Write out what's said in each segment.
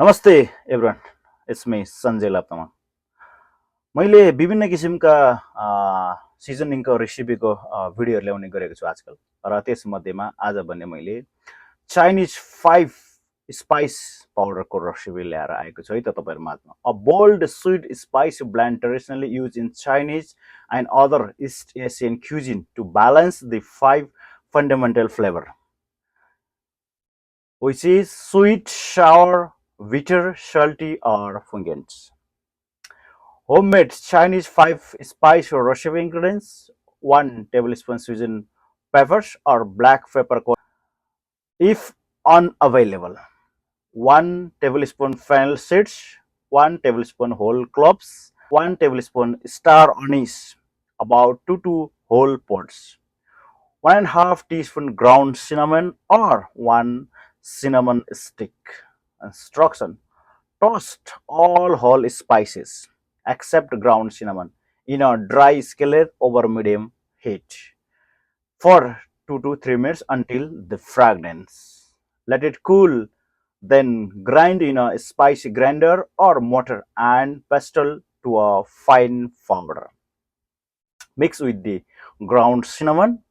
नमस्ते everyone, it's me Sanjay लाप्तामा। मैले विभिन्न किसिमका सिजनिङको रेसिपीको भिडियोहरू ल्याउने गरेको छु आजकल। र त्यसमध्येमा आज भने मैले चाइनिज 5 स्पाइस पाउडरको रेसिपी ल्याएर आएको छु है त तपाईँहरू माझमा। A bold sweet spice blend traditionally use in Chinese and other east Asian cuisine to balance the 5 fundamental flavor, which is sweet, sour, bitter, salty, or pungent. Homemade Chinese 5 spice or recipe ingredients: 1 tablespoon seasoned peppers or black pepper if unavailable, 1 tablespoon fennel seeds, 1 tablespoon whole cloves, 1 tablespoon star anise, about 2 to whole pods, 1.5 teaspoon ground cinnamon or 1 cinnamon stick. Instruction: toast all whole spices except ground cinnamon in a dry skillet over medium heat for 2 to 3 minutes until the fragrance. Let it cool, then grind in a spice grinder or mortar and pestle to a fine powder. Mix with the ground cinnamon.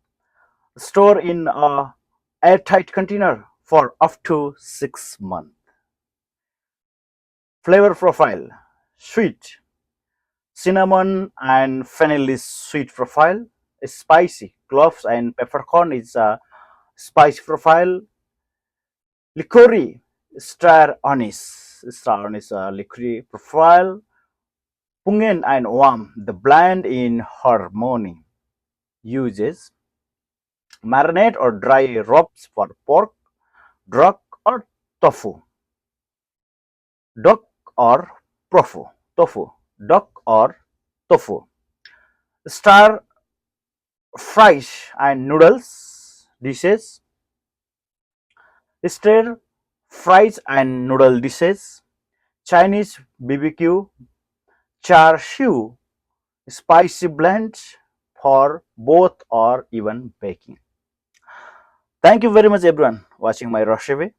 Store in a airtight container for up to 6 months. Flavor profile: sweet, cinnamon and fennel is sweet profile. Spicy, cloves and peppercorn is a spicy profile. Licorice, star anise a licorice profile. Pungent and warm, the blend in harmony. Uses: marinate or dry rubs for pork, duck or tofu, duck or tofu, duck or tofu. Star fries and noodles dishes, stir fries and noodle dishes, Chinese BBQ, char siu, spicy blends for both or even baking. Thank you very much everyone watching my recipe.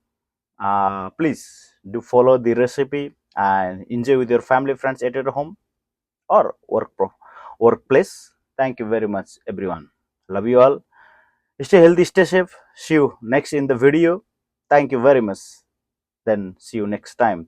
Please do follow the recipe and enjoy with your family friends at your home or workplace. Thank you very much everyone. Love you all. Stay healthy, stay safe. See you next in the video. Thank you very much. Then see you next time.